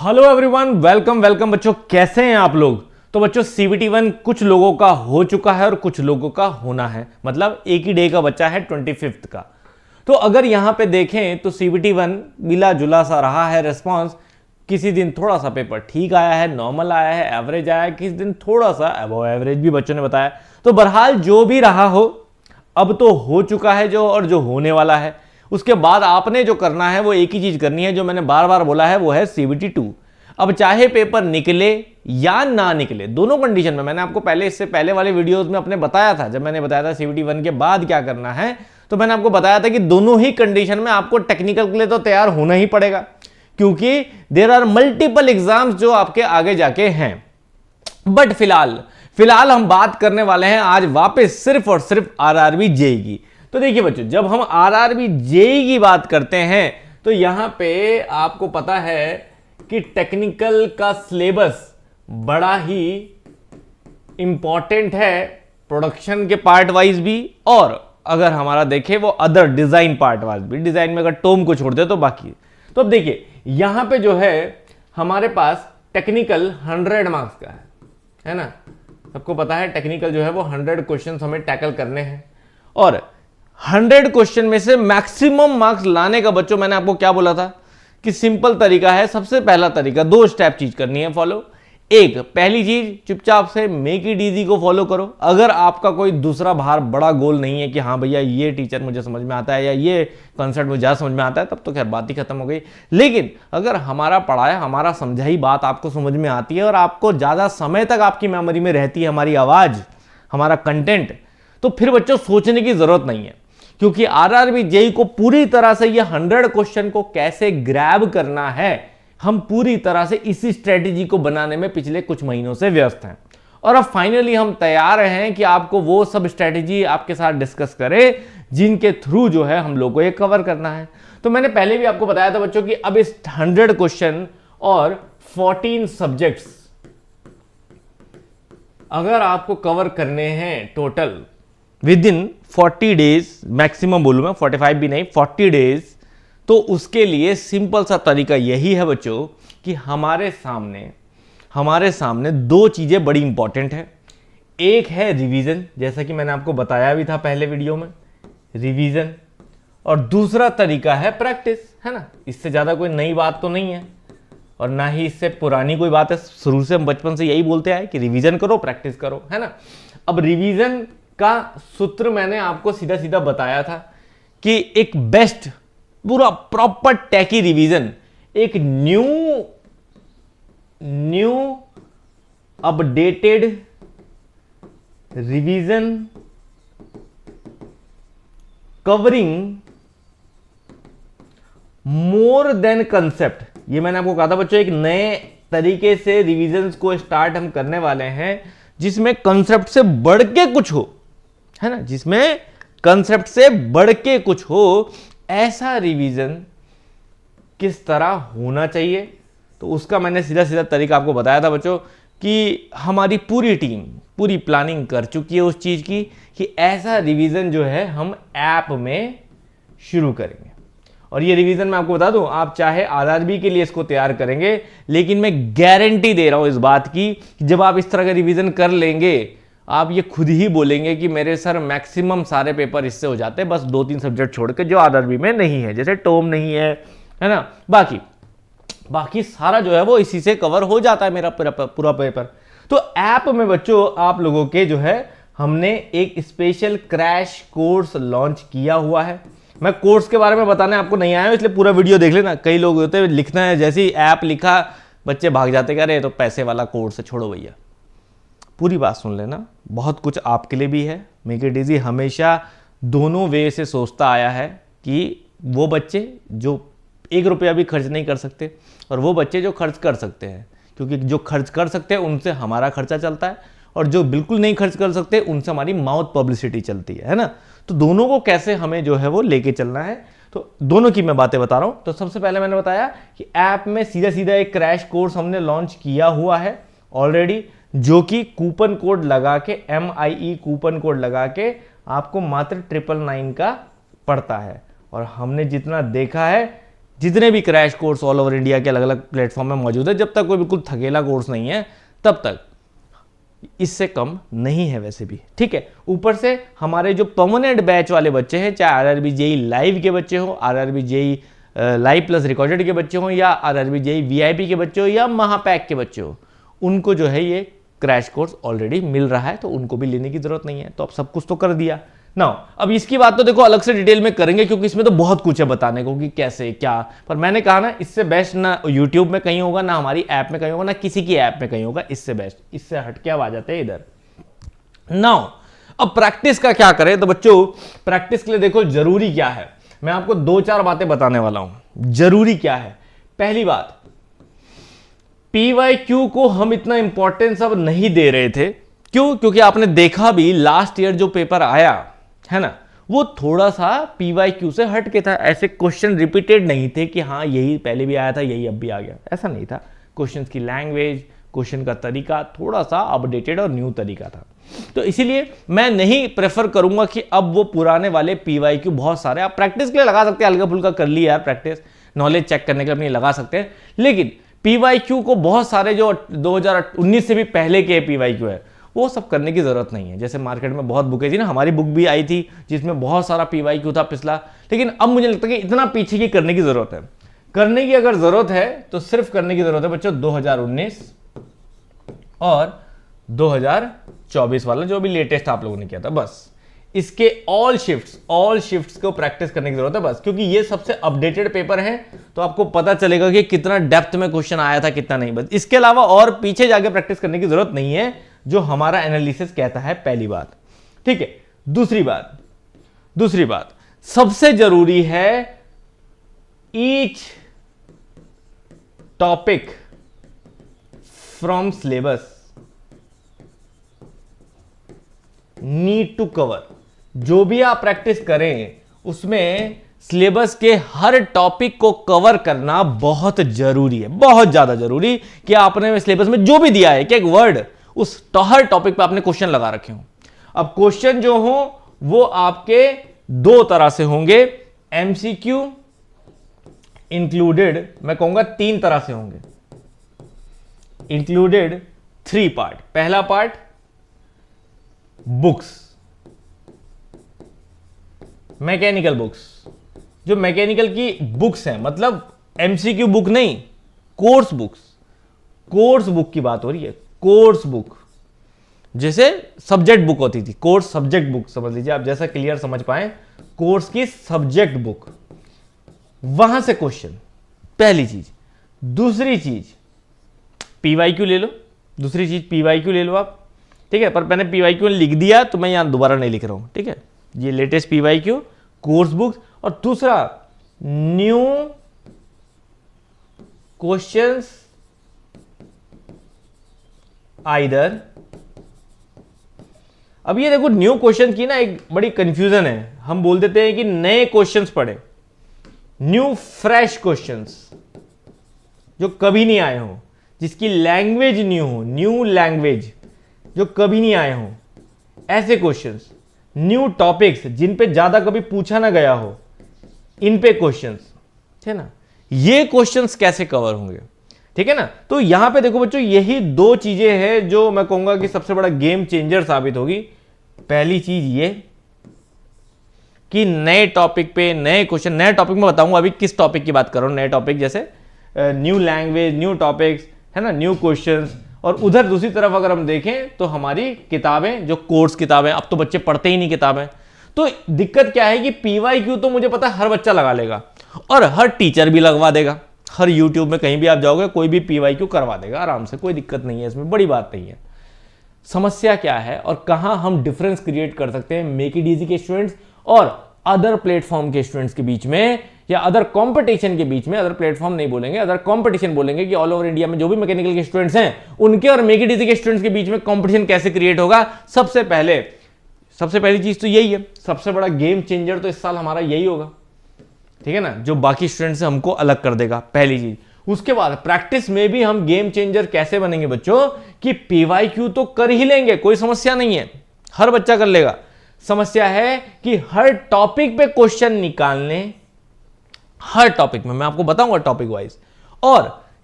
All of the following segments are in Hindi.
हेलो एवरीवन, वेलकम वेलकम बच्चों। कैसे हैं आप लोग? तो बच्चों CBT 1 कुछ लोगों का हो चुका है और कुछ लोगों का होना है, मतलब एक ही डे का बच्चा है 25 का। तो अगर यहां पे देखें तो CBT 1 मिला जुला सा रहा है रिस्पॉन्स। किसी दिन थोड़ा सा पेपर ठीक आया है, नॉर्मल आया है, एवरेज आया है, किसी दिन थोड़ा सा अबव एवरेज भी बच्चों ने बताया। तो बहरहाल जो भी रहा हो, अब तो हो चुका है जो, और जो होने वाला है उसके बाद आपने जो करना है वो एक ही चीज करनी है, जो मैंने बार बार बोला है, वो है CBT 2। अब चाहे पेपर निकले या ना निकले, दोनों कंडीशन में मैंने आपको पहले, इससे पहले वाले वीडियोस में अपने बताया था, जब मैंने बताया था CBT 1 के बाद क्या करना है, तो मैंने आपको बताया था कि दोनों ही कंडीशन में आपको टेक्निकल के लिए तो तैयार होना ही पड़ेगा, क्योंकि देयर आर मल्टीपल एग्जाम्स जो आपके आगे जाके हैं। बट फिलहाल हम बात करने वाले हैं आज वापस सिर्फ और सिर्फ RRB JEE की। तो देखिए बच्चों, जब हम RRB JEE की बात करते हैं तो यहां पे आपको पता है कि टेक्निकल का सिलेबस बड़ा ही इंपॉर्टेंट है, प्रोडक्शन के पार्ट वाइज भी, और अगर हमारा देखें वो अदर डिजाइन पार्ट वाइज भी। डिजाइन में अगर टोम को छोड़ दे तो बाकी। तो अब देखिए यहां पे जो है हमारे पास टेक्निकल 100 मार्क्स का है ना। सबको पता है टेक्निकल जो है वो 100 क्वेश्चन हमें टैकल करने हैं, और 100 क्वेश्चन में से मैक्सिमम मार्क्स लाने का बच्चों मैंने आपको क्या बोला था कि सिंपल तरीका है। सबसे पहला तरीका, 2 स्टेप चीज करनी है फॉलो। एक, पहली चीज चुपचाप से मेक इट इजी को फॉलो करो। अगर आपका कोई दूसरा बाहर बड़ा गोल नहीं है कि हाँ भैया ये टीचर मुझे समझ में आता है या ये कॉन्सेप्ट मुझे ज़्यादा समझ में आता है, तब तो खैर बात ही खत्म हो गई। लेकिन अगर हमारा पढ़ाया, हमारा समझाई बात आपको समझ में आती है और आपको ज़्यादा समय तक आपकी मेमोरी में रहती है हमारी आवाज़, हमारा कंटेंट, तो फिर बच्चों सोचने की जरूरत नहीं है, क्योंकि RRB JEE को पूरी तरह से ये 100 क्वेश्चन को कैसे ग्रैब करना है, हम पूरी तरह से इसी स्ट्रेटेजी को बनाने में पिछले कुछ महीनों से व्यस्त हैं। और अब फाइनली हम तैयार हैं कि आपको वो सब स्ट्रेटेजी आपके साथ डिस्कस करें जिनके थ्रू जो है हम लोग को ये कवर करना है। तो मैंने पहले भी आपको बताया था बच्चों कि अब इस 100 क्वेश्चन और 14 सब्जेक्ट्स अगर आपको कवर करने हैं total with in 40 days, maximum बोलूं मैं 45 भी नहीं, 40 डेज, तो उसके लिए सिंपल सा तरीका यही है बच्चों कि हमारे सामने 2 चीजें बड़ी इंपॉर्टेंट है। एक है रिवीजन, जैसा कि मैंने आपको बताया भी था पहले वीडियो में, रिवीजन, और दूसरा तरीका है प्रैक्टिस, है ना। इससे ज्यादा कोई नई बात तो नहीं है और ना ही इससे पुरानी कोई बात है। शुरू से हम बचपन से यही बोलते आए कि रिवीजन करो, प्रैक्टिस करो, है ना। अब रिवीजन का सूत्र मैंने आपको सीधा सीधा बताया था कि एक बेस्ट, पूरा प्रॉपर टैकी रिवीजन, एक new updated revision covering more than concept. ये मैंने आपको कहा था बच्चों, एक नए तरीके से रिवीजन्स को स्टार्ट हम करने वाले हैं जिसमें कंसेप्ट से बढ़ के कुछ हो, है ना, जिसमें कंसेप्ट से बढ़ के कुछ हो। ऐसा रिवीजन किस तरह होना चाहिए, तो उसका मैंने सीधा सीधा तरीका आपको बताया था बच्चों कि हमारी पूरी टीम पूरी प्लानिंग कर चुकी है उस चीज की कि ऐसा रिवीजन जो है हम ऐप में शुरू करेंगे। और ये रिवीजन मैं आपको बता दूं, आप चाहे RRB के लिए इसको तैयार करेंगे, लेकिन मैं गारंटी दे रहा हूं इस बात की कि जब आप इस तरह का रिवीजन कर लेंगे, आप ये खुद ही बोलेंगे कि मेरे सर मैक्सिमम सारे पेपर इससे हो जाते हैं, बस 2-3 सब्जेक्ट छोड़ के जो RRB में नहीं है, जैसे टोम नहीं है ना, बाकी सारा जो है वो इसी से कवर हो जाता है मेरा पूरा पेपर। तो ऐप में बच्चों आप लोगों के जो है हमने एक स्पेशल क्रैश कोर्स लॉन्च किया हुआ है। मैं कोर्स के बारे में बताने आपको नहीं आया हूं, इसलिए पूरा वीडियो देख लेना। कई लोग होते हैं लिखना है, जैसे ही ऐप लिखा बच्चे भाग जाते, कह रहे तो पैसे वाला कोर्स है, छोड़ो भैया। पूरी बात सुन लेना, बहुत कुछ आपके लिए भी है। मेक इट इजी हमेशा दोनों वे से सोचता आया है कि वो बच्चे जो 1 रुपया भी खर्च नहीं कर सकते और वो बच्चे जो खर्च कर सकते हैं, क्योंकि जो खर्च कर सकते हैं उनसे हमारा खर्चा चलता है, और जो बिल्कुल नहीं खर्च कर सकते उनसे हमारी माउथ पब्लिसिटी चलती है ना। तो दोनों को कैसे हमें जो है वो लेके चलना है, तो दोनों की मैं बातें बता रहा हूं। तो सबसे पहले मैंने बताया कि ऐप में सीधा सीधा एक क्रैश कोर्स हमने लॉन्च किया हुआ है ऑलरेडी, जो कि कूपन कोड लगा के, MIE कूपन कोड लगा के आपको मात्र 999 का पड़ता है। और हमने जितना देखा है जितने भी crash course all over India के अलग अलग प्लेटफॉर्म में मौजूद है, जब तक कोई बिल्कुल थकेला कोर्स नहीं है तब तक, इससे कम नहीं है वैसे भी, ठीक है। ऊपर से हमारे जो परमानेंट बैच वाले बच्चे हैं, चाहे आरआरबी जेई लाइव के बच्चे हो, RRB JE live plus recorded के बच्चे हो, या आरआरबी जेई वीआईपी के बच्चे हो, या महापैक के बच्चे हो, उनको जो है ये क्रैश कोर्स ऑलरेडी मिल रहा है, तो उनको भी लेने की जरूरत नहीं है। तो अब सब कुछ तो कर दिया ना। अब इसकी बात तो देखो अलग से डिटेल में करेंगे, क्योंकि इसमें तो बहुत कुछ है बताने को कि कैसे क्या, पर मैंने कहा ना इससे बेस्ट ना यूट्यूब में कहीं होगा, ना हमारी ऐप में कहीं होगा, ना किसी की ऐप में कहीं होगा, इससे बेस्ट। इससे हटके अब आ जाते हैं इधर नाउ। अब प्रैक्टिस का क्या करें, तो बच्चों प्रैक्टिस के लिए देखो जरूरी क्या है, मैं आपको 2-4 बातें बताने वाला हूं जरूरी क्या है। पहली बात, PYQ को हम इतना इंपॉर्टेंस अब नहीं दे रहे थे, क्यों? क्योंकि आपने देखा भी लास्ट ईयर जो पेपर आया है ना, वो थोड़ा सा PYQ से हट के था। ऐसे क्वेश्चन रिपीटेड नहीं थे कि हाँ यही पहले भी आया था यही अब भी आ गया, ऐसा नहीं था। क्वेश्चन की लैंग्वेज, क्वेश्चन का तरीका थोड़ा सा अपडेटेड और न्यू तरीका था। तो इसीलिए मैं नहीं प्रेफर करूंगा कि अब वो पुराने वाले PYQ बहुत सारे, आप प्रैक्टिस के लिए लगा सकते हैं, हल्का फुल्का कर लिया यार प्रैक्टिस, नॉलेज चेक करने के लिए अपनी लगा सकते हैं, लेकिन PYQ को बहुत सारे जो 2019 से भी पहले के PYQ है वो सब करने की जरूरत नहीं है। जैसे मार्केट में बहुत बुकें थी ना, हमारी बुक भी आई थी जिसमें बहुत सारा PYQ था पिछला, लेकिन अब मुझे लगता है कि इतना पीछे की करने की जरूरत है। करने की अगर जरूरत है तो सिर्फ करने की जरूरत है बच्चों 2019 और 2024 वाला जो भी लेटेस्ट आप लोगों ने किया था, बस इसके ऑल शिफ्ट्स को प्रैक्टिस करने की जरूरत है बस, क्योंकि ये सबसे अपडेटेड पेपर है, तो आपको पता चलेगा कि कितना डेप्थ में क्वेश्चन आया था कितना नहीं। बस इसके अलावा और पीछे जाके प्रैक्टिस करने की जरूरत नहीं है, जो हमारा एनालिसिस कहता है, पहली बात, ठीक है। दूसरी बात सबसे जरूरी है, each topic from syllabus need to cover. जो भी आप प्रैक्टिस करें उसमें सिलेबस के हर टॉपिक को कवर करना बहुत जरूरी है, बहुत ज्यादा जरूरी, कि आपने सिलेबस में जो भी दिया है कि एक वर्ड उस हर टॉपिक पे आपने क्वेश्चन लगा रखे हो। अब क्वेश्चन जो हो वो आपके 2 तरह से होंगे, MCQ इंक्लूडेड, मैं कहूंगा 3 तरह से होंगे, इंक्लूडेड 3 पार्ट। पहला पार्ट बुक्स, मैकेनिकल बुक्स, जो मैकेनिकल की बुक्स हैं, मतलब MCQ बुक नहीं, कोर्स बुक्स, कोर्स बुक की बात हो रही है, कोर्स बुक। जैसे सब्जेक्ट बुक होती थी, कोर्स सब्जेक्ट बुक समझ लीजिए आप, जैसा क्लियर समझ पाए, कोर्स की सब्जेक्ट बुक, वहां से क्वेश्चन, पहली चीज। दूसरी चीज PYQ ले लो, दूसरी चीज PYQ ले लो आप, ठीक है, पर मैंने PYQ लिख दिया तो मैं यहां दोबारा नहीं लिख रहा हूं, ठीक है। ये लेटेस्ट PYQ, कोर्स बुक्स, और दूसरा न्यू क्वेश्चंस आइदर। अब ये देखो न्यू क्वेश्चन की ना एक बड़ी कंफ्यूजन है, हम बोल देते हैं कि नए क्वेश्चंस पढ़े, न्यू फ्रेश क्वेश्चंस जो कभी नहीं आए हो, जिसकी लैंग्वेज न्यू हो, न्यू लैंग्वेज जो कभी नहीं आए हो, ऐसे क्वेश्चंस, न्यू टॉपिक्स जिन पे ज्यादा कभी पूछा ना गया हो, इन पे क्वेश्चंस, है ना। ये क्वेश्चंस कैसे कवर होंगे, ठीक है ना। तो यहां पे देखो बच्चों, यही 2 चीजें हैं जो मैं कहूंगा कि सबसे बड़ा गेम चेंजर साबित होगी। पहली चीज ये कि नए टॉपिक पे नए क्वेश्चन, नए टॉपिक में बताऊंगा अभी किस टॉपिक की बात कर रहा हूं, नए टॉपिक जैसे न्यू लैंग्वेज, न्यू टॉपिक्स, है ना, न्यू क्वेश्चंस। और उधर दूसरी तरफ अगर हम देखें तो हमारी किताबें, जो कोर्स किताबें, अब तो बच्चे पढ़ते ही नहीं किताबें, तो दिक्कत क्या है कि PYQ तो मुझे पता है हर बच्चा लगा लेगा और हर टीचर भी लगवा देगा, हर यूट्यूब में कहीं भी आप जाओगे कोई भी PYQ करवा देगा आराम से, कोई दिक्कत नहीं है, इसमें बड़ी बात नहीं है। समस्या क्या है और कहां हम डिफरेंस क्रिएट कर सकते हैं मेक इट इजी के स्टूडेंट्स और अदर प्लेटफॉर्म के स्टूडेंट्स के बीच में, या अदर कंपटीशन के बीच में। अदर प्लेटफॉर्म नहीं बोलेंगे, अदर कंपटीशन बोलेंगे कि ऑल ओवर इंडिया में जो भी मैकेनिकल के स्टूडेंट्स हैं उनके और मेक इट इजी के स्टूडेंट्स के बीच में कंपटीशन कैसे क्रिएट होगा। सबसे पहली चीज तो यही है, सबसे बड़ा गेम चेंजर तो इस साल हमारा यही होगा, ठीक है ना, जो बाकी स्टूडेंट्स से हमको अलग कर देगा, पहली चीज। उसके बाद प्रैक्टिस में भी हम गेम चेंजर कैसे बनेंगे बच्चों, कि PYQ तो कर ही लेंगे, कोई समस्या नहीं है, हर बच्चा कर लेगा। समस्या है कि हर टॉपिक पे क्वेश्चन निकालने, हर टॉपिक में मैं आपको बताऊंगा टॉपिक वाइज। और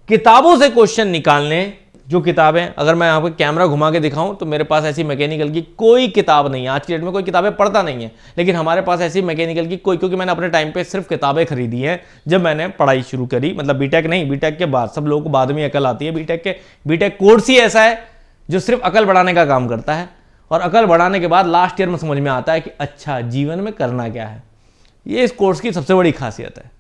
किताबों से क्वेश्चन निकालने, जो किताबें, अगर मैं यहाँ पे कैमरा घुमा के दिखाऊं तो मेरे पास ऐसी मैकेनिकल की कोई किताब नहीं है। आज की डेट में कोई किताबें पढ़ता नहीं है, लेकिन हमारे पास ऐसी मैकेनिकल की कोई, क्योंकि मैंने अपने टाइम पे सिर्फ किताबें खरीदी हैं जब मैंने पढ़ाई शुरू करी। मतलब बीटेक नहीं, बीटेक के बाद, सब लोगों को बाद में अकल आती है। बीटेक कोर्स ही ऐसा है जो सिर्फ अकल बढ़ाने का काम करता है, और अकल बढ़ाने के बाद लास्ट ईयर में समझ में आता है कि अच्छा जीवन में करना क्या है। ये इस कोर्स की सबसे बड़ी खासियत है।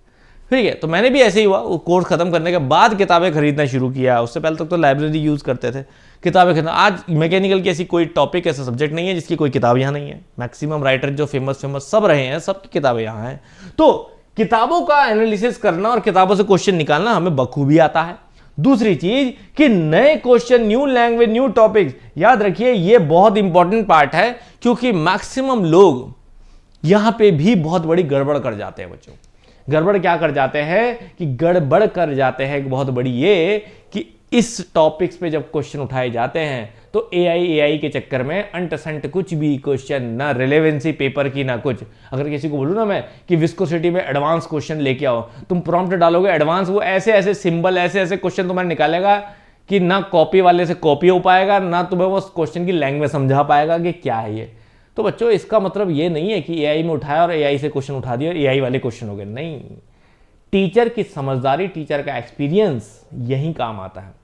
ठीक है, तो मैंने भी ऐसे ही हुआ, वो कोर्स खत्म करने के बाद किताबें खरीदना शुरू किया। उससे पहले तक तो लाइब्रेरी यूज़ करते थे, किताबें खरीदना। आज मैकेनिकल की ऐसी कोई टॉपिक, ऐसा सब्जेक्ट नहीं है जिसकी कोई किताब यहाँ नहीं है। मैक्सिमम राइटर जो फेमस सब रहे हैं, सबकी किताबें यहाँ हैं। तो किताबों का एनालिसिस करना और किताबों से क्वेश्चन निकालना हमें बखूबी आता है। दूसरी चीज कि नए question, new language, new topics, याद रखिए ये बहुत इंपॉर्टेंट पार्ट है, क्योंकि मैक्सिमम लोग यहां पे भी बहुत बड़ी गड़बड़ कर जाते हैं बच्चों। गड़बड़ क्या कर जाते हैं कि गड़बड़ कर जाते हैं बहुत बड़ी, ये कि इस टॉपिक्स पे जब क्वेश्चन उठाए जाते हैं तो एआई के चक्कर में अंट संट कुछ भी क्वेश्चन, ना रिलेवेंसी पेपर की ना कुछ। अगर किसी को बोलूँ ना मैं कि विस्कोसिटी में एडवांस क्वेश्चन लेके आओ, तुम प्रॉम्प्ट डालोगे एडवांस, वो ऐसे ऐसे सिंबल, ऐसे ऐसे क्वेश्चन तुम्हारे निकालेगा कि ना कॉपी वाले से कॉपी हो पाएगा, ना तुम्हें वो क्वेश्चन की लैंग्वेज समझा पाएगा कि क्या है ये। तो बच्चों इसका मतलब ये नहीं है कि एआई में उठाया और एआई से क्वेश्चन उठा दिया और एआई वाले क्वेश्चन हो गए, नहीं। टीचर की समझदारी, टीचर का एक्सपीरियंस यही काम आता है।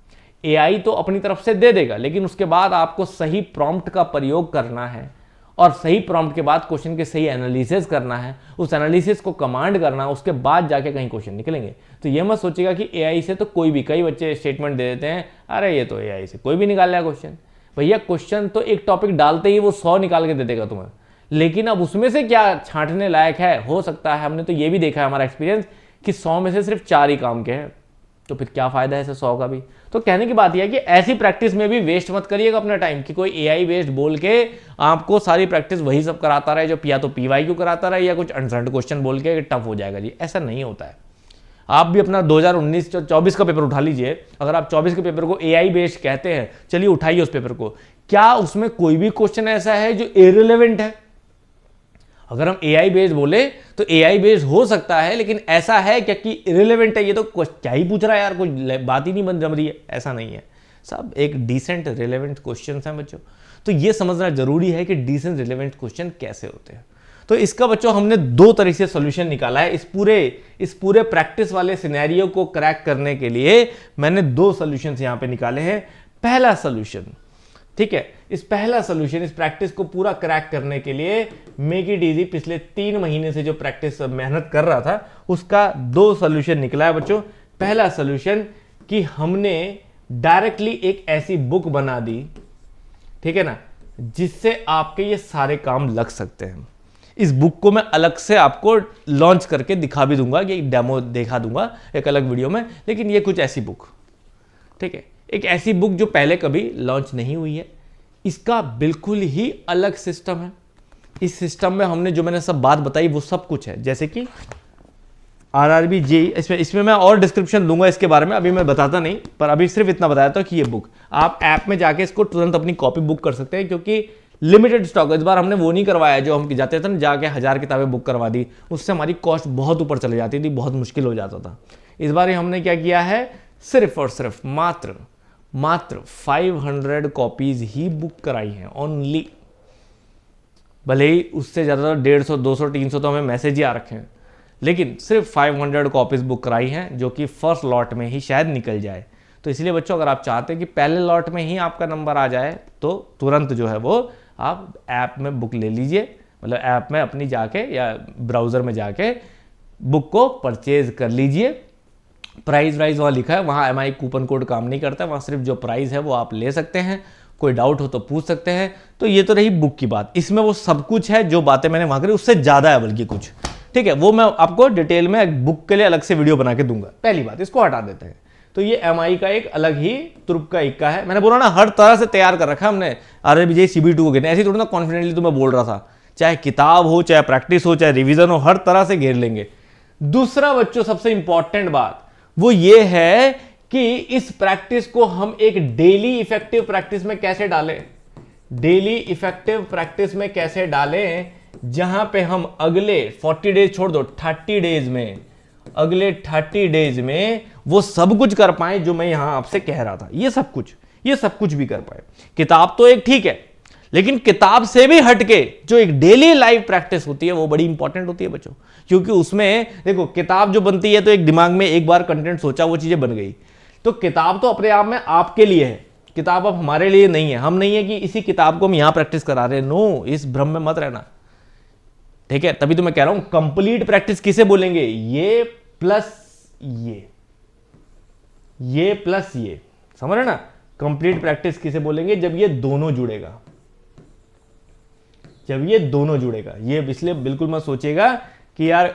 एआई तो अपनी तरफ से दे देगा, लेकिन उसके बाद आपको सही प्रॉम्प्ट का प्रयोग करना है, और सही प्रॉम्प्ट के बाद क्वेश्चन के सही एनालिसिस करना है, उस एनालिसिस को कमांड करना, उसके बाद जाके कहीं क्वेश्चन निकलेंगे। तो ये मत सोचिएगा कि एआई से तो कोई भी, कई बच्चे स्टेटमेंट दे देते हैं, अरे ये तो एआई से कोई भी निकाल लिया क्वेश्चन। भैया क्वेश्चन तो एक टॉपिक डालते ही वो 100 निकाल के दे देगा तुम्हें, लेकिन अब उसमें से क्या छांटने लायक है, हो सकता है, हमने तो ये भी देखा है हमारा एक्सपीरियंस कि 100 में से सिर्फ 4 ही काम के हैं, तो फिर क्या फायदा है इसे 100 का भी। तो कहने की बात यह है कि ऐसी प्रैक्टिस में भी वेस्ट मत करिएगा अपना टाइम, कि कोई एआई वेस्ट बोल के आपको सारी प्रैक्टिस वही सब कराता रहे, जो या तो पीवाईक्यू कराता रहे या कुछ अनसर्ट क्वेश्चन बोल के टफ हो जाएगा जी, ऐसा नहीं होता है। आप भी अपना 2019-24 का पेपर उठा लीजिए, अगर आप 24 के पेपर को एआई बेस्ड कहते हैं, चलिए उठाइए उस पेपर को, क्या उसमें कोई भी क्वेश्चन ऐसा है जो इररिलेवेंट है? अगर हम एआई बेस्ड बोले तो एआई बेस्ड हो सकता है, लेकिन ऐसा है क्या कि इररिलेवेंट है, ये तो क्या ही पूछ रहा है यार, कोई बात ही नहीं बन जम रही है, ऐसा नहीं है। सब एक डिसेंट रिलेवेंट क्वेश्चन हैं बच्चों। तो ये समझना जरूरी है कि डिसेंट रिलेवेंट क्वेश्चन कैसे होते हैं। तो इसका बच्चों हमने 2 तरीके से सोल्यूशन निकाला है। इस पूरे प्रैक्टिस वाले सिनेरियो को क्रैक करने के लिए मैंने 2 सोल्यूशन यहां पे निकाले हैं। पहला सोल्यूशन, ठीक है, इस पहला सोल्यूशन, इस प्रैक्टिस को पूरा क्रैक करने के लिए मेक इट इजी पिछले 3 महीने से जो प्रैक्टिस मेहनत कर रहा था, उसका 2 सोल्यूशन निकला है बच्चों। पहला सोल्यूशन कि हमने डायरेक्टली एक ऐसी बुक बना दी, ठीक है ना, जिससे आपके ये सारे काम लग सकते हैं। इस बुक को मैं अलग से आपको लॉन्च करके दिखा भी दूंगा, कि एक डेमो दिखा दूंगा एक अलग वीडियो में, लेकिन ये कुछ ऐसी बुक, ठीक है, एक ऐसी बुक जो पहले कभी लॉन्च नहीं हुई है। इसका बिल्कुल ही अलग सिस्टम है। इस सिस्टम में हमने जो मैंने सब बात बताई वो सब कुछ है, जैसे कि आरआरबी जेईई, इसमें मैं और डिस्क्रिप्शन दूंगा इसके बारे में, अभी मैं बताता नहीं, पर अभी सिर्फ इतना बताया था कि ये बुक आप ऐप में जाके इसको तुरंत अपनी कॉपी बुक कर सकते हैं, क्योंकि लिमिटेड स्टॉक। इस बार हमने वो नहीं करवाया जो हम जाते थे ना, जाके 1000 किताबें बुक करवा दी, उससे हमारी कॉस्ट बहुत ऊपर चली जाती थी, बहुत मुश्किल हो जाता था। इस बार हमने क्या किया है, सिर्फ और सिर्फ मात्र 500 कॉपीज ही बुक कराई हैं ओनली। भले ही उससे ज़्यादा 150, 200, 300 तो हमें मैसेज ही आ रखे हैं, लेकिन सिर्फ 500 कॉपीज बुक कराई हैं, जो कि फर्स्ट लॉट में ही शायद निकल जाए। तो इसलिए बच्चों, अगर आप चाहते हैं कि पहले लॉट में ही आपका नंबर आ जाए, तो तुरंत जो है वो आप ऐप में बुक ले लीजिए, मतलब ऐप में अपनी जाके या ब्राउज़र में जाके बुक को परचेज कर लीजिए। प्राइस वाइज वहाँ लिखा है, वहाँ एमआई कूपन कोड काम नहीं करता, वहाँ सिर्फ जो प्राइस है वो आप ले सकते हैं। कोई डाउट हो तो पूछ सकते हैं। तो ये तो रही बुक की बात। इसमें वो सब कुछ है जो बातें मैंने वहाँ करी, उससे ज़्यादा है बल्कि कुछ, ठीक है, वो मैं आपको डिटेल में बुक के लिए अलग से वीडियो बना के दूंगा। पहली बात, इसको हटा देते हैं। तो ये एमआई का एक अलग ही तुर्क का इक्का है। मैंने बोला ना, हर तरह से तैयार कर रखा है हमने आरआरबी जेईई CB2 को घेरने। ऐसी थोड़ी ना कॉन्फिडेंटली तो मैं बोल रहा था, चाहे किताब हो, चाहे प्रैक्टिस हो, चाहे रिवीजन हो, हर तरह से घेर लेंगे। दूसरा बच्चों, सबसे इंपॉर्टेंट बात वो ये है कि इस प्रैक्टिस को हम एक डेली इफेक्टिव प्रैक्टिस में कैसे डालें। डेली इफेक्टिव प्रैक्टिस में कैसे डालें, जहां पे हम अगले 40 डेज छोड़ दो, 30 डेज में अगले 30 डेज में वो सब कुछ कर पाए जो मैं यहां आपसे कह रहा था, ये सब कुछ भी कर पाए। किताब तो एक ठीक है, लेकिन किताब से भी हटके जो एक डेली लाइफ प्रैक्टिस होती है वो बड़ी इंपॉर्टेंट होती है बच्चों, क्योंकि उसमें देखो किताब जो बनती है तो एक दिमाग में एक बार कंटेंट सोचा वो चीजें बन गई, तो किताब तो अपने आप में आपके लिए है, किताब अब हमारे लिए नहीं है। हम नहीं है कि इसी किताब को हम यहां प्रैक्टिस करा रहे हैं, नो, इस भ्रम में मत रहना, ठीक है। तभी तो मैं कह रहा हूं कंप्लीट प्रैक्टिस किसे बोलेंगे, ये प्लस ये प्लस ये, समझ रहे ना, कंप्लीट प्रैक्टिस किसे बोलेंगे, जब ये दोनों जुड़ेगा, ये इसलिए बिल्कुल मत सोचिएगा कि यार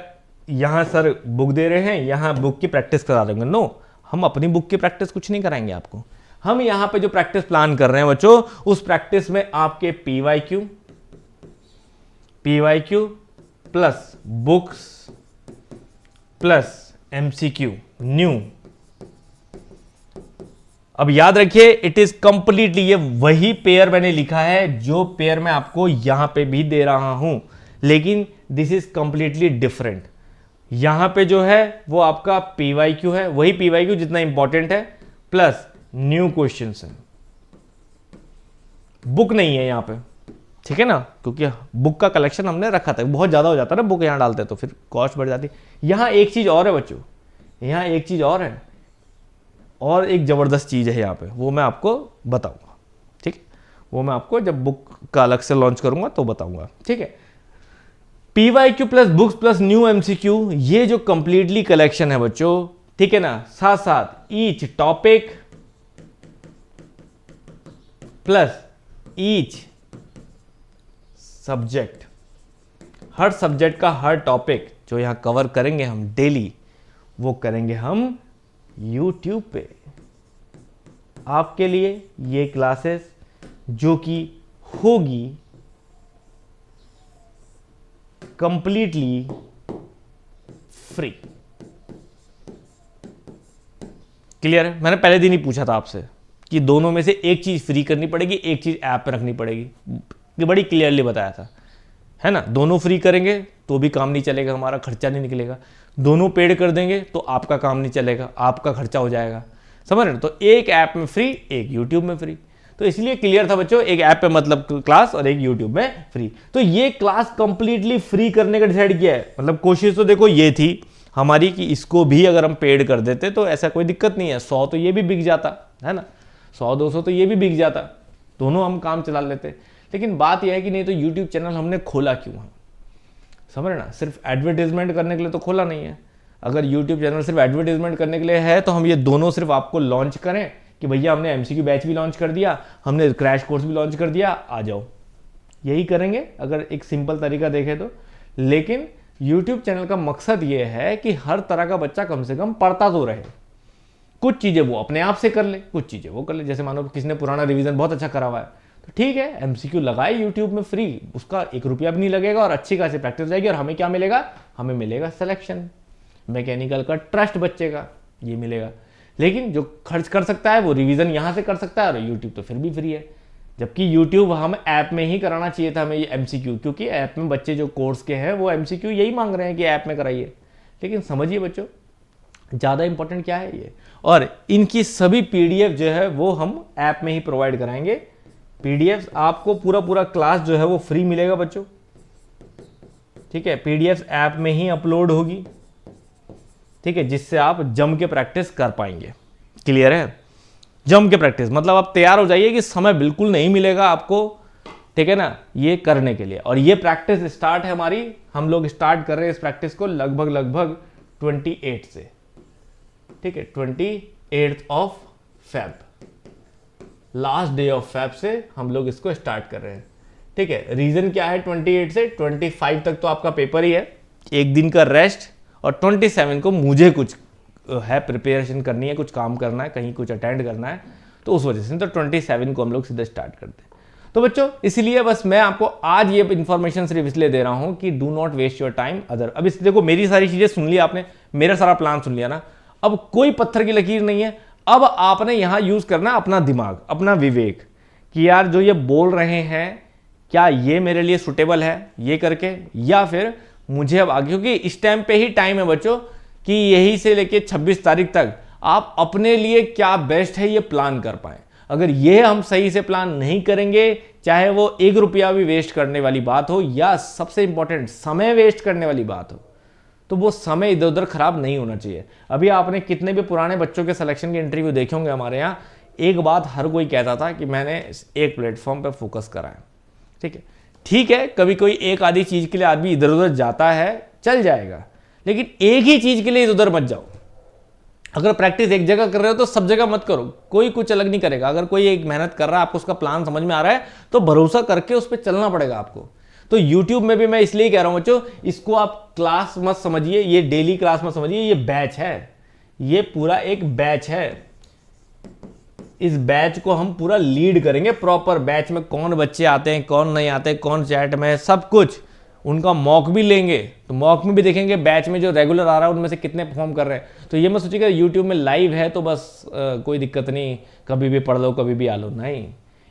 यहां सर बुक दे रहे हैं, यहां बुक की प्रैक्टिस करा देंगे, नो, हम अपनी बुक की प्रैक्टिस कुछ नहीं कराएंगे आपको। हम यहां पे जो प्रैक्टिस प्लान कर रहे हैं बच्चों, उस प्रैक्टिस में आपके PYQ plus books plus MCQ new. अब याद रखिए, इट इज कंप्लीटली, ये वही पेयर मैंने लिखा है जो पेयर मैं आपको यहां पे भी दे रहा हूं, लेकिन दिस इज कंप्लीटली डिफरेंट। यहां पे जो है वो आपका पीवाईक्यू है, वही पीवाईक्यू जितना इंपॉर्टेंट है, प्लस न्यू क्वेश्चंस है, बुक नहीं है यहां पे, ठीक है ना, क्योंकि बुक का कलेक्शन हमने रखा था, बहुत ज्यादा हो जाता है ना बुक यहां डालते तो फिर कॉस्ट बढ़ जाती। यहां एक चीज और है बच्चों, यहां एक चीज और है, और एक जबरदस्त चीज है यहाँ पे, वो मैं आपको बताऊंगा, ठीक है, वो मैं आपको जब बुक का अलग से लॉन्च करूंगा तो बताऊंगा, ठीक है। PYQ plus books plus new MCQ, ये जो कंप्लीटली कलेक्शन है बच्चों, ठीक है ना, साथ साथ each topic plus each subject, हर सब्जेक्ट का हर टॉपिक जो यहां कवर करेंगे हम डेली, वो करेंगे हम YouTube पे आपके लिए। ये क्लासेस जो कि होगी कंप्लीटली फ्री, क्लियर है। मैंने पहले दिन ही पूछा था आपसे कि दोनों में से एक चीज फ्री करनी पड़ेगी, एक चीज ऐप पे रखनी पड़ेगी, ये बड़ी क्लियरली बताया था, है ना। दोनों फ्री करेंगे तो भी काम नहीं चलेगा, हमारा खर्चा नहीं निकलेगा, दोनों पेड कर देंगे तो आपका काम नहीं चलेगा, आपका खर्चा हो जाएगा, समझ रहे हैं। तो एक ऐप में फ्री, एक यूट्यूब में फ्री, तो इसलिए क्लियर था बच्चों, एक ऐप पे मतलब क्लास और एक यूट्यूब में फ्री। तो ये क्लास कंप्लीटली फ्री करने का डिसाइड किया है, मतलब कोशिश तो देखो ये थी हमारी कि इसको भी अगर हम पेड कर देते तो ऐसा कोई दिक्कत नहीं है, 100 तो ये भी बिक जाता है ना, 100-200 तो ये भी बिक जाता, दोनों हम काम चला लेते। लेकिन बात यह है कि नहीं, तो यूट्यूब चैनल हमने खोला क्यों है, समझ रहे ना, सिर्फ एडवर्टीजमेंट करने के लिए तो खोला नहीं है। अगर यूट्यूब चैनल सिर्फ एडवर्टीजमेंट करने के लिए है तो हम ये दोनों सिर्फ आपको लॉन्च करें कि भैया हमने एमसीक्यू बैच भी लॉन्च कर दिया, हमने क्रैश कोर्स भी लॉन्च कर दिया, आ जाओ, यही करेंगे अगर एक सिंपल तरीका देखें तो। लेकिन यूट्यूब चैनल का मकसद ये है कि हर तरह का बच्चा कम से कम पढ़ता तो रहे, कुछ चीज़ें वो अपने आप से कर ले, कुछ चीज़ें वो कर ले। जैसे मानो किसी ने पुराना रिवीजन बहुत अच्छा करा हुआ है तो ठीक है, एमसीक्यू लगाए यूट्यूब में फ्री, उसका 1 रुपया भी नहीं लगेगा और अच्छी खासी प्रैक्टिस हो जाएगी, और हमें क्या मिलेगा, हमें मिलेगा सिलेक्शन, मैकेनिकल का ट्रस्ट बच्चे का, ये मिलेगा। लेकिन जो खर्च कर सकता है वो रिवीजन यहाँ से कर सकता है, और यूट्यूब तो फिर भी फ्री है। जबकि यूट्यूब हम ऐप में ही कराना चाहिए था हमें ये एमसीक्यू, क्योंकि ऐप में बच्चे जो कोर्स के हैं वो एमसीक्यू यही मांग रहे हैं कि ऐप में कराइए। लेकिन समझिए बच्चों, ज़्यादा इंपॉर्टेंट क्या है ये, और इनकी सभी पीडीएफ जो है वो हम ऐप में ही प्रोवाइड कराएंगे। पीडीएफ आपको पूरा क्लास जो है वो फ्री मिलेगा बच्चों, ठीक है, पीडीएफ ऐप में ही अपलोड होगी, ठीक है, जिससे आप जम के प्रैक्टिस कर पाएंगे। क्लियर है, जम के प्रैक्टिस मतलब आप तैयार हो जाइए कि समय बिल्कुल नहीं मिलेगा आपको, ठीक है ना, ये करने के लिए। और ये प्रैक्टिस स्टार्ट है हमारी, हम लोग स्टार्ट कर रहे हैं इस प्रैक्टिस को लगभग 28 से, ठीक है, 28 of Feb, last day of Feb से हम लोग इसको स्टार्ट कर रहे हैं, ठीक है। रीजन क्या है, 28 से 25 तक तो आपका पेपर ही है, एक दिन का रेस्ट, और 27 को मुझे कुछ है प्रिपरेशन करनी है, कुछ काम करना है, कहीं कुछ अटेंड करना है, तो उस वजह से तो 27 को हम लोग सीधे स्टार्ट करते हैं। तो बच्चों इसलिए बस मैं आपको आज ये इन्फॉर्मेशन सिर्फ इसलिए दे रहा हूं कि do not waste your time other. अब इस देखो, मेरी सारी चीजें सुन लिया आपने, मेरा सारा प्लान सुन लिया ना, अब कोई पत्थर की लकीर नहीं है। अब आपने यहां यूज करना अपना दिमाग, अपना विवेक, कि यार जो ये बोल रहे हैं क्या ये मेरे लिए सुटेबल है ये करके, या फिर मुझे अब आगे, क्योंकि इस टाइम पे ही टाइम है बच्चों कि यही से लेके 26 तारीख तक आप अपने लिए क्या बेस्ट है ये प्लान कर पाएं। अगर ये हम सही से प्लान नहीं करेंगे, चाहे वो 1 रुपया भी वेस्ट करने वाली बात हो या सबसे इंपॉर्टेंट समय वेस्ट करने वाली बात हो, तो वो समय इधर उधर खराब नहीं होना चाहिए। अभी आपने कितने भी पुराने बच्चों के सिलेक्शन के इंटरव्यू देखे होंगे हमारे यहाँ, एक बात हर कोई कहता था कि मैंने एक प्लेटफॉर्म पे फोकस करा है। ठीक है, कभी कोई एक आधी चीज के लिए आदमी इधर उधर जाता है, चल जाएगा, लेकिन एक ही चीज के लिए इधर उधर मत जाओ। अगर प्रैक्टिस एक जगह कर रहे हो तो सब जगह मत करो, कोई कुछ अलग नहीं करेगा। अगर कोई एक मेहनत कर रहा है, आपको उसका प्लान समझ में आ रहा है, तो भरोसा करके उस पर चलना पड़ेगा आपको। तो YouTube में भी मैं इसलिए कह रहा हूं बच्चों, इसको आप क्लास मत समझिए, ये डेली क्लास मत समझिए, ये बैच है, ये पूरा एक बैच है। इस बैच को हम पूरा लीड करेंगे, प्रॉपर बैच में कौन बच्चे आते हैं, कौन नहीं आते, कौन चैट में, सब कुछ उनका मॉक भी लेंगे। तो मॉक में भी देखेंगे बैच में जो रेगुलर आ रहा है उनमें से कितने परफॉर्म कर रहे हैं। तो ये मत सोचिएगा यूट्यूब में लाइव है तो बस कोई दिक्कत नहीं, कभी भी पढ़ लो कभी भी आ लो, नहीं।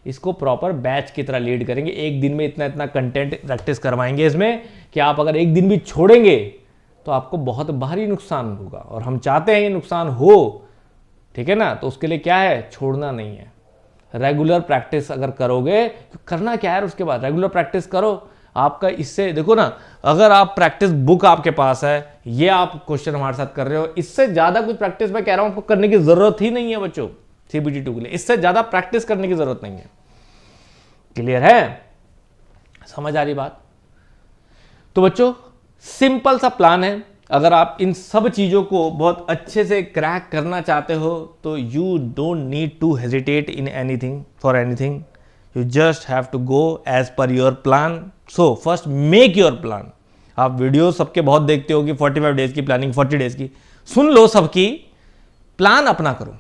इसको प्रॉपर बैच की तरह लीड करेंगे। एक दिन में इतना इतना कंटेंट प्रैक्टिस करवाएंगे इसमें कि आप अगर एक दिन भी छोड़ेंगे तो आपको बहुत भारी नुकसान होगा, और हम चाहते हैं ये नुकसान हो, ठीक है ना। तो उसके लिए क्या है, छोड़ना नहीं है। रेगुलर प्रैक्टिस अगर करोगे तो करना क्या है, उसके बाद रेगुलर प्रैक्टिस करो। आपका इससे देखो ना, अगर आप प्रैक्टिस बुक आपके पास है, ये आप क्वेश्चन हमारे साथ कर रहे हो, इससे ज्यादा कुछ प्रैक्टिस मैं कह रहा हूं आपको करने की जरूरत ही नहीं है बच्चों। CBT2 के लिए इससे ज्यादा प्रैक्टिस करने की जरूरत नहीं है। क्लियर है, समझ आ रही बात। तो बच्चों सिंपल सा प्लान है। अगर आप इन सब चीजों को बहुत अच्छे से क्रैक करना चाहते हो तो you don't need to hesitate in anything for anything, you just have to go as per your plan. So first make your plan. आप वीडियो सबके बहुत देखते हो कि 45 डेज की प्लानिंग, 40 डेज की, सुन लो सबकी, प्लान अपना करो,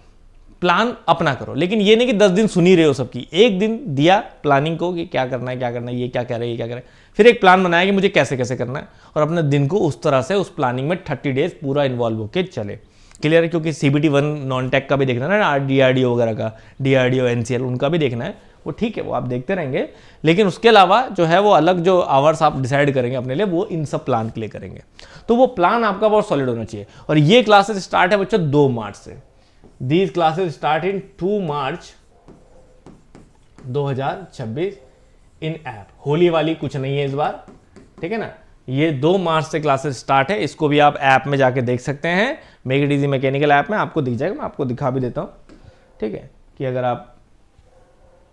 प्लान अपना करो। लेकिन ये नहीं कि 10 दिन सुन ही रहे हो सबकी, एक दिन दिया प्लानिंग को कि क्या करना है क्या करना है, ये क्या कह रहे हैं ये क्या कह रहे हैं, फिर एक प्लान बनाया कि मुझे कैसे कैसे करना है, और अपने दिन को उस तरह से उस प्लानिंग में 30 डेज पूरा इन्वॉल्व होकर चले। क्लियर है, क्योंकि CBT1 नॉन टेक का भी देखना है ना, DRDO वगैरह का, DRDO NCL उनका भी देखना है, वो ठीक है, वो आप देखते रहेंगे। लेकिन उसके अलावा जो है वो अलग जो आवर्स आप डिसाइड करेंगे अपने लिए, वो इन सब प्लान के लिए करेंगे। तो वो प्लान आपका बहुत सॉलिड होना चाहिए। और ये क्लासेस स्टार्ट है बच्चों 2 मार्च से। These classes start in 2 March 2026 in app. Holi वाली कुछ नहीं है इस बार, ठीक है ना। ये 2 मार्च से क्लासेस स्टार्ट है, इसको भी आप ऐप में जाके देख सकते हैं। Make it easy mechanical app में आपको दिख जाएगा, मैं आपको दिखा भी देता हूँ, ठीक है। कि अगर आप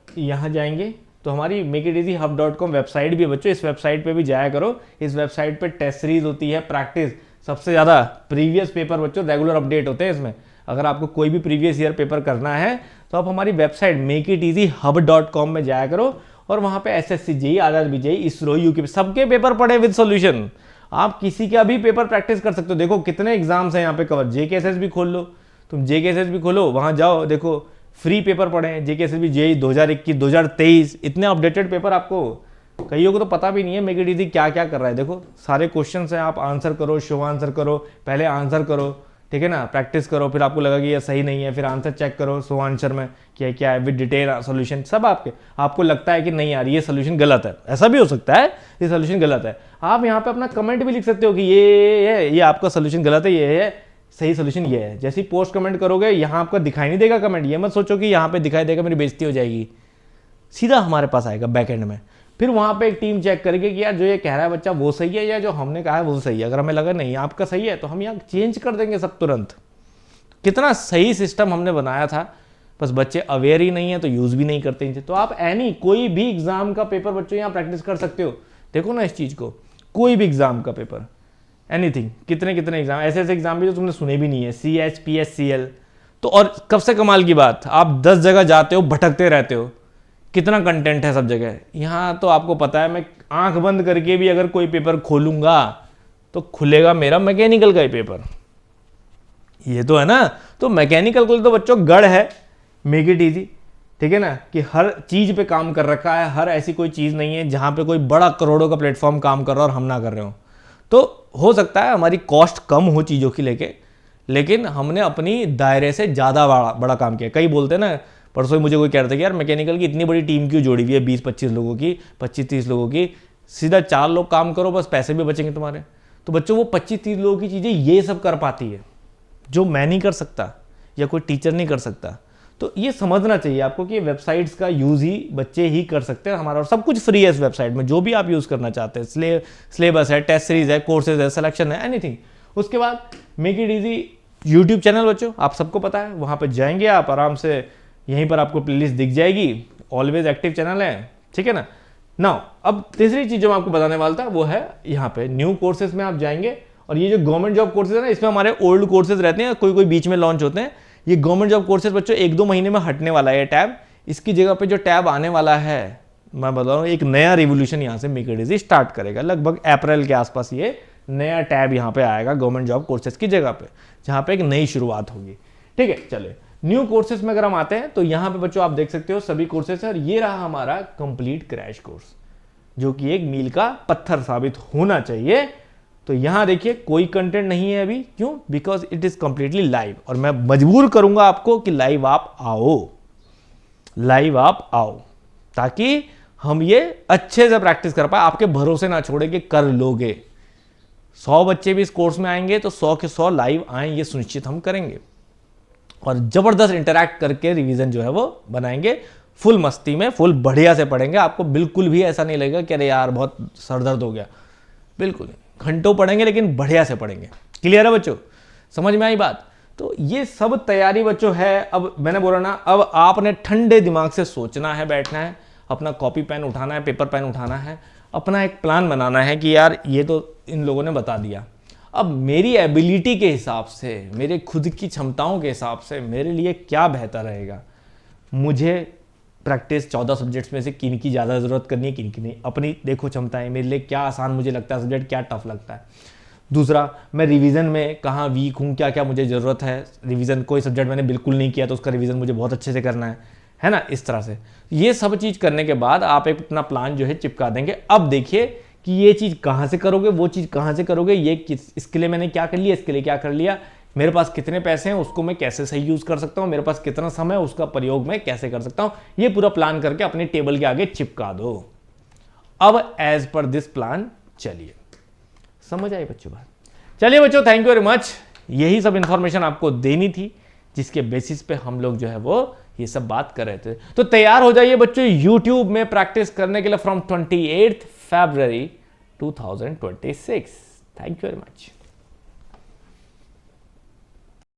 यहाँ जाएंगे तो हमारी makeitizyhub.com वेबसाइट भी है बच्चों, इस वेबसाइट पे भी जाया करो। इस वेबसाइट पे टेस्ट सीरीज होती है, प्रैक्टिस सबसे ज़्यादा, प्रीवियस पेपर बच्चों रेगुलर अपडेट होते हैं इसमें। अगर आपको कोई भी प्रीवियस ईयर पेपर करना है तो आप हमारी वेबसाइट makeitizyhub.com में जाया करो, और वहाँ पे SSC JEE, RRB JEE, ISRO, UK सबके पेपर पढ़े विद सॉल्यूशन। आप किसी का भी पेपर प्रैक्टिस कर सकते हो। देखो कितने एग्जाम्स हैं यहाँ पे कवर। JKSS भी खोल लो, तुम JKSS भी खोलो, वहाँ जाओ, देखो फ्री पेपर पढ़े हैं। JKSS भी JEE 2021, 2023, इतने अपडेटेड पेपर आपको, कईयों को तो पता भी नहीं है मेक इट इजी क्या क्या कर रहा है। देखो सारे क्वेश्चन हैं, आप आंसर करो, शो आंसर करो, पहले आंसर करो, ठीक है ना, प्रैक्टिस करो, फिर आपको लगा कि ये सही नहीं है, फिर आंसर चेक करो शो आंसर में क्या क्या है, विद डिटेल सॉल्यूशन सब आपको लगता है कि नहीं यार ये सॉल्यूशन गलत है, ऐसा भी हो सकता है ये सॉल्यूशन गलत है। आप यहाँ पे अपना कमेंट भी लिख सकते हो कि ये आपका सॉल्यूशन गलत है, ये है सही सॉल्यूशन ये है। जैसे ही पोस्ट कमेंट करोगे यहाँ आपका दिखाई नहीं देगा कमेंट, ये मत सोचो कि यहाँ पे दिखाई देगा मेरी बेइज्जती हो जाएगी, सीधा हमारे पास आएगा बैकएंड में। फिर वहाँ पे एक टीम चेक करेगी कि यार जो ये कह रहा है बच्चा वो सही है या जो हमने कहा है वो सही है। अगर हमें लगा नहीं आपका सही है तो हम यहाँ चेंज कर देंगे सब तुरंत। कितना सही सिस्टम हमने बनाया था, बस बच्चे अवेयर ही नहीं है तो यूज़ भी नहीं करते इनसे। तो आप कोई भी एग्जाम का पेपर बच्चों यहाँ प्रैक्टिस कर सकते हो। देखो ना इस चीज़ को, कोई भी एग्जाम का पेपर, एनीथिंग, कितने कितने एग्जाम, ऐसे एग्जाम भी जो तुमने सुने भी नहीं है, CH PS CL। तो और कब से कमाल की बात, आप 10 जगह जाते हो, भटकते रहते हो, कितना कंटेंट है सब जगह। यहाँ तो आपको पता है मैं आंख बंद करके भी अगर कोई पेपर खोलूंगा तो खुलेगा मेरा मैकेनिकल का ही पेपर, ये तो है ना। तो मैकेनिकल को तो बच्चों गढ़ है मेक इट इजी, ठीक है ना, कि हर चीज पे काम कर रखा है। हर ऐसी कोई चीज नहीं है जहां पे कोई बड़ा करोड़ों का प्लेटफॉर्म काम कर रहा है और हम ना कर रहे हो। तो हो सकता है हमारी कॉस्ट कम हो चीजों की लेकिन हमने अपनी दायरे से ज्यादा बड़ा काम किया। कई बोलते हैं ना, परसों मुझे कोई कह रहा था कि यार मैकेनिकल की इतनी बड़ी टीम क्यों जोड़ी हुई है, 20-25 लोगों की, 25-30 लोगों की, सीधा 4 लोग काम करो बस, पैसे भी बचेंगे तुम्हारे। तो बच्चों वो 25-30 लोगों की चीज़ें ये सब कर पाती है जो मैं नहीं कर सकता या कोई टीचर नहीं कर सकता। तो ये समझना चाहिए आपको कि वेबसाइट्स का यूज़ ही बच्चे ही कर सकते हैं हमारा, और सब कुछ फ्री है इस वेबसाइट में, जो भी आप यूज़ करना चाहते हैं। सिलेबस है, टेस्ट सीरीज है, कोर्सेज है, सिलेक्शन है, एनीथिंग। उसके बाद make it easy YouTube channel बच्चों, आप सबको पता है, वहाँ पर जाएंगे आप आराम से, यहीं पर आपको प्लेलिस्ट दिख जाएगी, ऑलवेज एक्टिव चैनल है, ठीक है ना। नाउ अब तीसरी चीज़ जो मैं आपको बताने वाला था वो है यहाँ पे न्यू कोर्सेज में आप जाएंगे, और ये जो गवर्नमेंट जॉब कोर्सेज है ना, इसमें हमारे ओल्ड कोर्सेज रहते हैं, कोई कोई बीच में लॉन्च होते हैं। ये गवर्नमेंट जॉब कोर्सेज बच्चों 1-2 महीने में हटने वाला है ये टैब। इसकी जगह पे जो टैब आने वाला है, मैं बता रहा हूँ, एक नया रिवोल्यूशन यहाँ से मेक इट इजी स्टार्ट करेगा। लगभग अप्रैल के आसपास ये नया टैब यहाँ पे आएगा गवर्नमेंट जॉब कोर्सेज की जगह पे, जहाँ पे एक नई शुरुआत होगी, ठीक है। चलिए न्यू कोर्सेज में अगर हम आते हैं तो यहाँ पे बच्चों आप देख सकते हो सभी कोर्सेज है, और ये रहा हमारा कंप्लीट क्रैश कोर्स, जो कि एक मील का पत्थर साबित होना चाहिए। तो यहां देखिए कोई कंटेंट नहीं है अभी, क्यों? Because it is completely live, और मैं मजबूर करूंगा आपको कि लाइव आप आओ, ताकि हम ये अच्छे से प्रैक्टिस कर पाए। आपके भरोसे ना छोड़े कि कर लोगे। 100 बच्चे भी इस कोर्स में आएंगे तो 100 के 100 लाइव आए, ये सुनिश्चित हम करेंगे, और जबरदस्त इंटरैक्ट करके रिवीजन जो है वो बनाएंगे, फुल मस्ती में, फुल बढ़िया से पढ़ेंगे। आपको बिल्कुल भी ऐसा नहीं लगेगा कि अरे यार बहुत सरदर्द हो गया, बिल्कुल नहीं। घंटों पढ़ेंगे लेकिन बढ़िया से पढ़ेंगे। क्लियर है बच्चों? समझ में आई बात? तो ये सब तैयारी बच्चों है। अब मैंने बोला ना, अब आपने ठंडे दिमाग से सोचना है, बैठना है, अपना कॉपी पेन उठाना है, पेपर पेन उठाना है, अपना एक प्लान बनाना है कि यार ये तो इन लोगों ने बता दिया, अब मेरी एबिलिटी के हिसाब से, मेरे खुद की क्षमताओं के हिसाब से मेरे लिए क्या बेहतर रहेगा। मुझे प्रैक्टिस 14 सब्जेक्ट्स में से किन की ज़्यादा ज़रूरत करनी है, किन की नहीं। अपनी देखो क्षमताएं, मेरे लिए क्या आसान मुझे लगता है सब्जेक्ट, क्या टफ लगता है। दूसरा, मैं रिवीजन में कहाँ वीक हूँ, क्या क्या मुझे ज़रूरत है। रिवीजन कोई सब्जेक्ट मैंने बिल्कुल नहीं किया तो उसका रिवीजन मुझे बहुत अच्छे से करना है ना, इस तरह से। ये सब चीज़ करने के बाद आप एक अपना प्लान जो है चिपका देंगे। अब देखिए कि ये चीज़ कहाँ से करोगे, वो चीज़ कहाँ से करोगे, ये इसके लिए मैंने क्या कर लिया, इसके लिए क्या कर लिया, मेरे पास कितने पैसे हैं उसको मैं कैसे सही यूज कर सकता हूं, मेरे पास कितना समय है उसका प्रयोग मैं कैसे कर सकता हूं, ये पूरा प्लान करके अपने टेबल के आगे चिपका दो। अब एज पर दिस प्लान चलिए। समझ आई बच्चों बात? चलिए बच्चों, थैंक यू वेरी मच। यही सब इंफॉर्मेशन आपको देनी थी, जिसके बेसिस पे हम लोग जो है वो ये सब बात कर रहे थे। तो तैयार हो जाइए बच्चों यूट्यूब में प्रैक्टिस करने के लिए from 28 February 2026। Thank you very much.